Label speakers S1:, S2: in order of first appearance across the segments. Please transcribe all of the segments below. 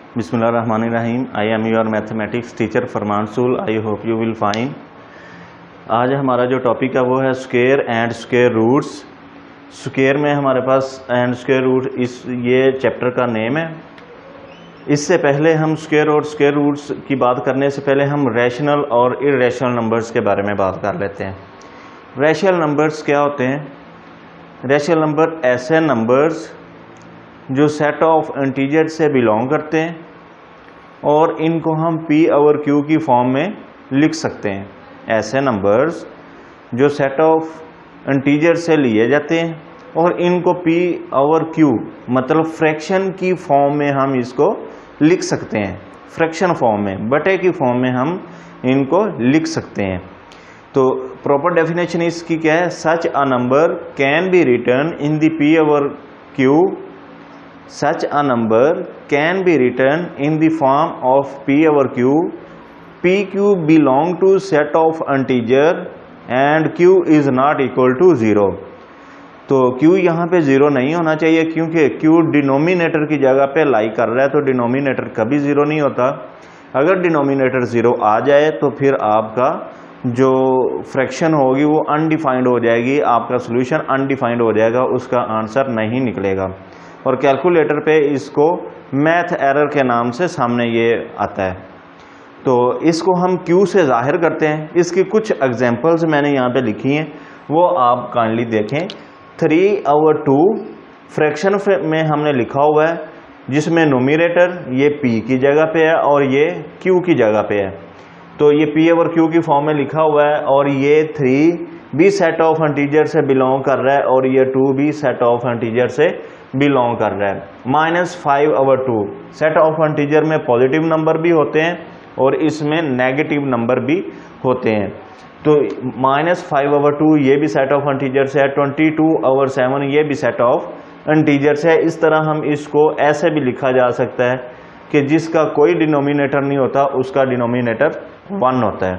S1: बिस्मिल्लाहिर्रहमानिर्रहीम। I am your mathematics teacher Farman सूल। I hope you will fine. आज हमारा जो टॉपिक है वो है square and square roots. Square में हमारे पास एंड स्क्वायर रूट ये चैप्टर का नेम है। इससे पहले हम स्क्वायर और स्क्वायर रूट्स की बात करने से पहले हम रैशनल और इर्रेशनल नंबर्स के बारे में बात कर लेते हैं। रैशनल नंबर्स क्या होते हैं? रैशनल नंबर ऐसे नंबर्स जो सेट ऑफ इंटीजर से बिलोंग करते हैं और इनको हम पी ओवर क्यू की फॉर्म में लिख सकते हैं। ऐसे नंबर्स जो सेट ऑफ इंटीजर से लिए जाते हैं और इनको पी ओवर क्यू मतलब फ्रैक्शन की फॉर्म में हम इसको लिख सकते हैं। फ्रैक्शन फॉर्म में, बटे की फॉर्म में हम इनको लिख सकते हैं। तो प्रॉपर डेफिनेशन इसकी क्या है? Such a number can be written in the P over Q. Such a number can be written in the form of P over Q. PQ belong to set of integer and Q is not equal to 0. तो Q यहाँ पे 0 नहीं होना चाहिए क्योंकि Q denominator की जगह पे लाई कर रहा है, तो डिनोमिनेटर कभी 0 नहीं होता। अगर डिनोमिनेटर 0 आ जाए तो फिर आपका जो फ्रैक्शन होगी वो अनडिफाइंड हो जाएगी, आपका सोल्यूशन अनडिफाइंड हो जाएगा, उसका आंसर नहीं निकलेगा। और कैलकुलेटर पे इसको मैथ एरर के नाम से सामने ये आता है। तो इसको हम Q से जाहिर करते हैं। इसकी कुछ एग्जांपल्स मैंने यहाँ पे लिखी हैं, वो आप काइंडली देखें। 3/2 फ्रैक्शन में हमने लिखा हुआ है जिसमें नोमिनेटर ये P की जगह पे है और ये Q की जगह पे है। तो ये P ओवर Q की फॉर्म में लिखा हुआ है और ये 3 भी सेट ऑफ इंटीजर से बिलोंग कर रहा है और ये 2 भी सेट ऑफ इंटीजर से बिलोंग कर रहा है। -5/2 सेट ऑफ इंटीजर में पॉजिटिव नंबर भी होते हैं और इसमें नेगेटिव नंबर भी होते हैं। तो -5/2 ये भी सेट ऑफ इंटीजर से है। 22/7 ये भी सेट ऑफ इंटीजर से है। इस तरह हम इसको ऐसे भी लिखा जा सकता है कि जिसका कोई डिनोमिनेटर नहीं होता उसका डिनोमिनेटर 1 होता है।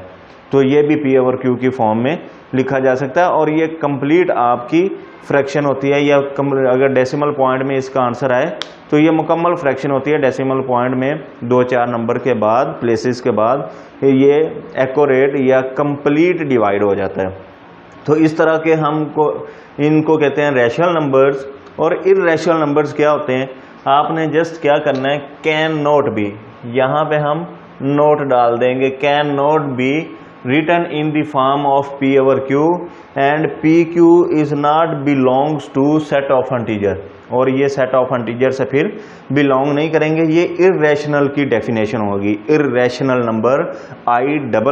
S1: तो ये भी P ओवर Q की फॉर्म में लिखा जा सकता है और ये कंप्लीट आपकी फ्रैक्शन होती है। या अगर डेसिमल पॉइंट में इसका आंसर आए तो ये मुकम्मल फ्रैक्शन होती है। डेसिमल पॉइंट में 2-4 नंबर के बाद, प्लेसेस के बाद ये एक्यूरेट या कंप्लीट डिवाइड हो जाता है। तो इस तरह के इनको कहते हैं रैशनल नंबर्स। और इर्रेशनल नंबर्स क्या होते हैं? आपने जस्ट क्या करना है, कैन नॉट बी, यहाँ पे हम नोट डाल देंगे। Can not be written in the form of P over Q and PQ is not belongs to set of integer। और ये set of integer से फिर belong नहीं करेंगे। ये irrational की definition होगी। irrational number IRRATIONAL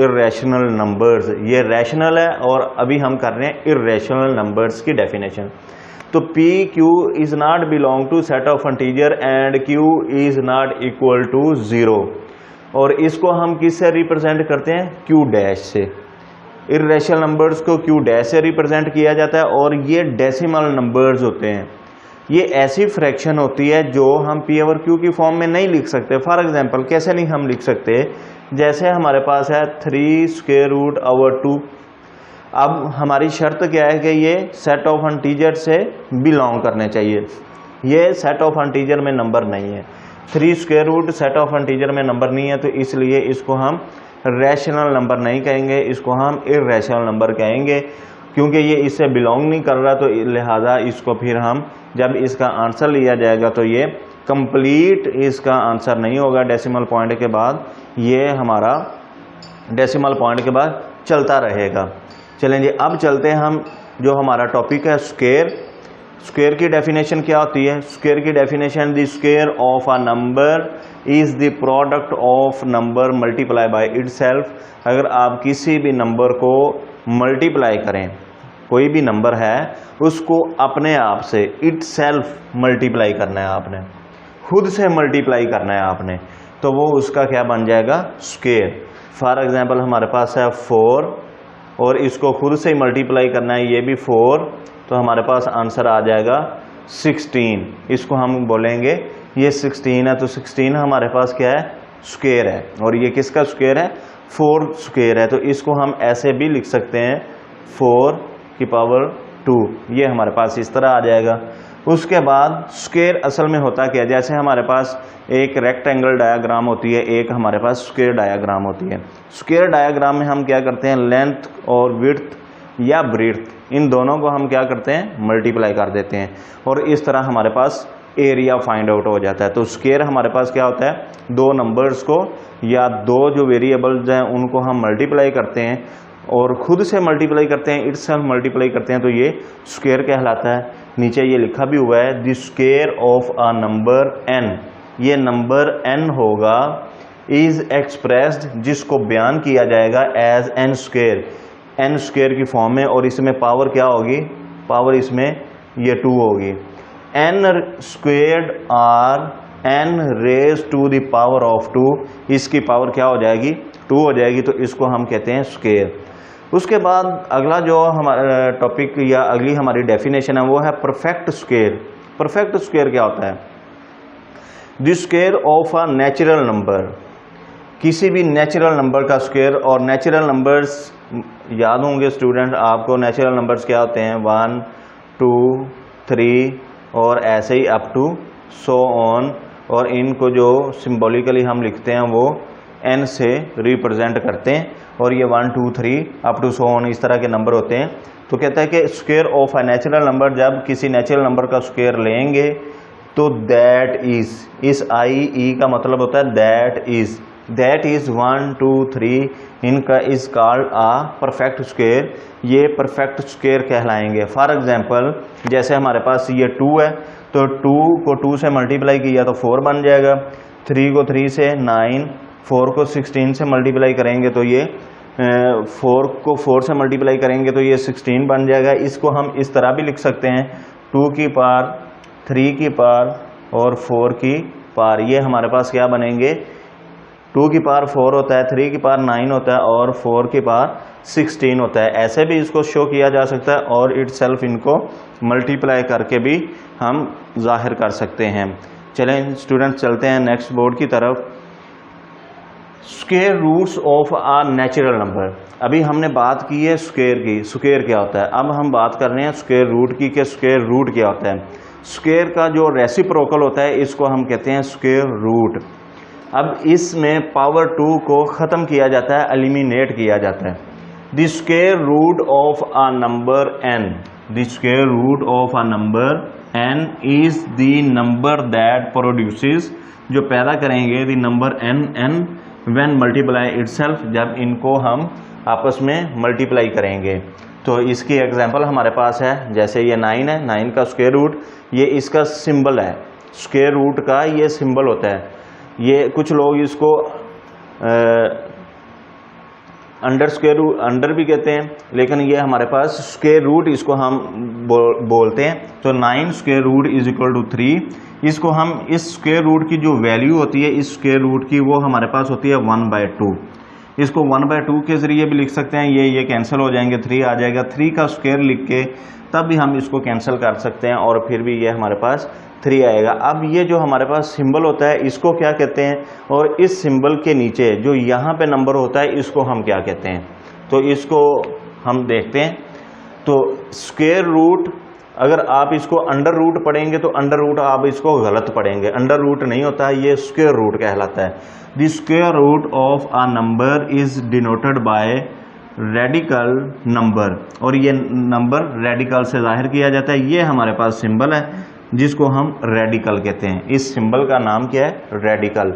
S1: irrational numbers, ये rational है और अभी हम कर रहे हैं irrational numbers की definition। तो P Q is not belong to set of integer and Q is not equal to 0। और इसको हम किससे रिप्रेजेंट करते हैं? Q डैश से। इर्रेशनल नंबर्स को Q डैश से रिप्रेजेंट किया जाता है और ये डेसिमल नंबर्स होते हैं। ये ऐसी फ्रैक्शन होती है जो हम P ओवर Q की फॉर्म में नहीं लिख सकते। फॉर एग्जांपल कैसे नहीं हम लिख सकते? जैसे हमारे पास है 3√2। अब हमारी शर्त क्या है कि ये सेट ऑफ इंटीजर से बिलोंग करने चाहिए। ये सेट ऑफ इंटीजर में नंबर नहीं है। 3√2 सेट ऑफ इंटीजर में नंबर नहीं है, तो इसलिए इसको हम रैशनल नंबर नहीं कहेंगे, इसको हम इर्रेशनल नंबर कहेंगे। क्योंकि ये इससे बिलोंग नहीं कर रहा तो लिहाजा इसको फिर हम जब इसका आंसर लिया जाएगा तो ये कंप्लीट इसका आंसर नहीं होगा। डेसिमल पॉइंट के बाद ये हमारा डेसिमल पॉइंट के बाद चलता रहेगा। चलें जी, अब चलते हैं हम जो हमारा टॉपिक है स्क्वायर। स्क्वायर की डेफिनेशन क्या होती है? स्क्वायर की definition, the square of a number is the product of number multiply by itself. अगर आप किसी भी नंबर को मल्टीप्लाई करें, कोई भी नंबर है उसको अपने आप से इटसेल्फ मल्टीप्लाई करना है, आपने खुद से मल्टीप्लाई करना है आपने, तो वो उसका क्या बन जाएगा? स्क्वायर। फॉर एग्जाम्पल हमारे पास है 4 और इसको खुद से मल्टीप्लाई करना है, ये भी 4, तो हमारे पास आंसर आ जाएगा 16। इसको हम बोलेंगे ये 16 है, तो 16 हमारे पास क्या है? स्क्वायर है। और ये किसका स्क्वायर है? 4 स्क्वायर है। तो इसको हम ऐसे भी लिख सकते हैं 4 की पावर 2, ये हमारे पास इस तरह आ जाएगा। उसके बाद स्क्वायर असल में होता क्या है, जैसे हमारे पास एक रेक्टेंगल डायग्राम होती है, एक हमारे पास स्क्वायर डायग्राम होती है। स्क्वायर डायग्राम में हम क्या करते हैं, लेंथ और विड्थ या ब्रीथ इन दोनों को हम क्या करते हैं, मल्टीप्लाई कर देते हैं और इस तरह हमारे पास एरिया फाइंड आउट हो जाता है। तो स्क्वायर हमारे पास क्या होता है, दो नंबर्स को या दो जो वेरिएबल्स हैं उनको हम मल्टीप्लाई करते हैं और खुद से मल्टीप्लाई करते हैं, इटसेल्फ मल्टीप्लाई करते हैं, तो ये स्क्वायर कहलाता है। नीचे ये लिखा भी हुआ है, the square of a number n, ये नंबर n होगा, इज एक्सप्रेस्ड जिसको बयान किया जाएगा as n square, n square की फॉर्म में, और इसमें पावर क्या होगी, पावर इसमें ये 2 होगी। n squared or n raise to the power of 2, इसकी पावर क्या हो जाएगी, 2 हो जाएगी, तो इसको हम कहते हैं स्क्वायर। उसके बाद अगला जो हमारा टॉपिक या अगली हमारी डेफिनेशन है वो है परफेक्ट स्क्वायर। परफेक्ट स्क्वायर क्या होता है, the square of a natural number, किसी भी नेचुरल नंबर का स्क्वायर। और नेचुरल नंबर्स याद होंगे स्टूडेंट आपको, नेचुरल नंबर्स क्या होते हैं, 1 2 3 और ऐसे ही अप टू सो ऑन, और इनको जो सिंबॉलिकली हम लिखते हैं वो n से रिप्रेजेंट करते हैं, और ये 1 2 3 अप टू सो ऑन इस तरह के नंबर होते हैं। तो कहता है कि square of a natural number, जब किसी नेचुरल नंबर का स्क्वायर लेंगे तो दैट इज, इस आई ई का मतलब होता है दैट इज, दैट इज 1 2 3 इनका is called a perfect square, ये परफेक्ट स्क्वायर कहलाएंगे। फॉर एग्जांपल जैसे हमारे पास ये 2 है, तो 2 को 2 से मल्टीप्लाई किया तो 4 बन जाएगा, 3 को 3 से 9, 4 को 16 से मल्टीप्लाई करेंगे तो ये 4 को 4 से मल्टीप्लाई करेंगे तो ये 16 बन जाएगा। इसको हम इस तरह भी लिख सकते हैं, 2 की पावर 3 की पावर और 4 की पावर, ये हमारे पास क्या बनेंगे, 2 की पावर 4 होता है, 3 की पावर 9 होता है और 4 की पावर 16 होता है। ऐसे भी इसको शो किया जा सकता है और इटसेल्फ इनको मल्टीप्लाई करके भी हम जाहिर कर सकते हैं। चलें स्टूडेंट्स चलते हैं नेक्स्ट बोर्ड की तरफ। Square roots of a natural number, अभी हमने बात की है स्क्वायर की, स्क्वायर क्या होता है, अब हम बात कर रहे हैं स्क्वायर रूट की कि स्क्वायर रूट क्या होता है। स्क्वायर का जो रेसिप्रोकल होता है इसको हम कहते हैं स्क्वायर रूट। अब इसमें पावर 2 को ख़त्म किया जाता है, एलिमिनेट किया जाता है। The square root of a number n, the square root of a number n is the number that produces, जो पैदा करेंगे the number n when multiply itself, जब इनको हम आपस में मल्टीप्लाई करेंगे। तो इसकी एग्जांपल हमारे पास है, जैसे ये 9 है, 9 का स्क्वायर रूट, ये इसका सिंबल है, स्क्वायर रूट का ये सिंबल होता है। ये कुछ लोग इसको अंडर स्क्वायर रूट, अंडर भी कहते हैं, लेकिन ये हमारे पास स्क्वायर रूट इसको हम बोलते हैं। तो 9 square root is equal to 3, इसको हम इस स्क्वायर रूट की जो वैल्यू होती है इस स्क्वायर रूट की, वो हमारे पास होती है 1/2। इसको 1/2 के जरिए भी लिख सकते हैं, ये कैंसिल हो जाएंगे, 3 आ जाएगा, 3 का स्क्वायर लिख के तब भी हम इसको कैंसिल कर सकते हैं और फिर भी ये हमारे पास 3 आएगा। अब ये जो हमारे पास सिंबल होता है इसको क्या कहते हैं, और इस सिंबल के नीचे जो यहाँ पे नंबर होता है इसको हम क्या कहते हैं, तो इसको हम देखते हैं। तो स्क्वायर रूट, अगर आप इसको अंडर रूट पढ़ेंगे तो अंडर रूट आप इसको गलत पढ़ेंगे, अंडर रूट नहीं होता है, ये स्क्वायर रूट कहलाता है। The square root of a number is denoted by radical number, और ये नंबर रेडिकल से जाहिर किया जाता है। ये हमारे पास सिंबल है जिसको हम रेडिकल कहते हैं, इस सिंबल का नाम क्या है, रेडिकल।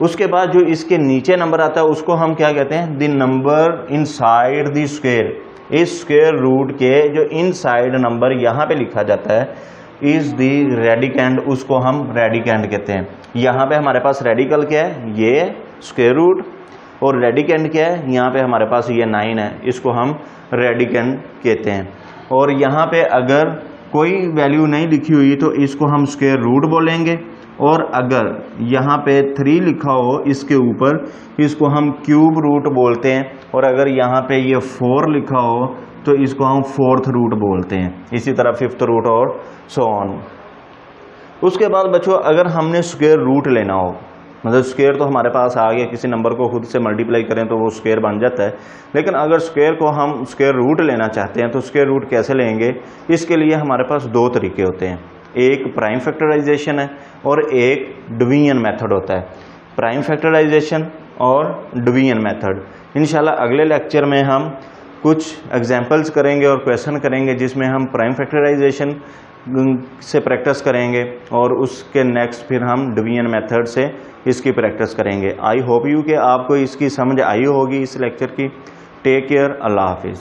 S1: उसके बाद जो इसके नीचे नंबर आता है उसको हम क्या कहते हैं, the number inside the square, इस स्क्वायर रूट के जो इनसाइड नंबर यहाँ पे लिखा जाता है इज द रेडिकेंड, उसको हम रेडिकेंड कहते हैं। यहाँ पे हमारे पास रेडिकल क्या है, ये स्क्वायर रूट, और रेडिकेंड क्या है, यहाँ पे हमारे पास ये 9 है, इसको हम रेडिकेंड कहते हैं। और यहाँ पे अगर कोई वैल्यू नहीं लिखी हुई तो इसको हम स्क्वायर रूट बोलेंगे, और अगर यहाँ पे 3 लिखा हो इसके ऊपर इसको हम क्यूब रूट बोलते हैं, और अगर यहाँ पे ये 4 लिखा हो तो इसको हम 4th रूट बोलते हैं, इसी तरह 5th रूट और सो ऑन। उसके बाद बच्चों अगर हमने स्क्वायर रूट लेना हो, मतलब स्क्वायर तो हमारे पास आ गया, किसी नंबर को खुद से मल्टीप्लाई करें तो वो स्क्वायर बन जाता है, लेकिन अगर स्क्वायर को हम स्क्वायर रूट लेना चाहते हैं तो स्क्वायर रूट कैसे लेंगे, इसके लिए हमारे पास 2 तरीके होते हैं। एक प्राइम फैक्टराइजेशन है और एक डिवीजन मेथड होता है। प्राइम फैक्टराइजेशन और डिवीजन मेथड इंशाल्लाह अगले लेक्चर में हम कुछ एग्जांपल्स करेंगे और क्वेश्चन करेंगे जिसमें हम प्राइम फैक्टराइजेशन से प्रैक्टिस करेंगे और उसके नेक्स्ट फिर हम डिवीजन मेथड से इसकी प्रैक्टिस करेंगे। आई होप यू कि आपको इसकी समझ आई होगी इस लेक्चर की। टेक केयर, अल्लाह हाफिज़।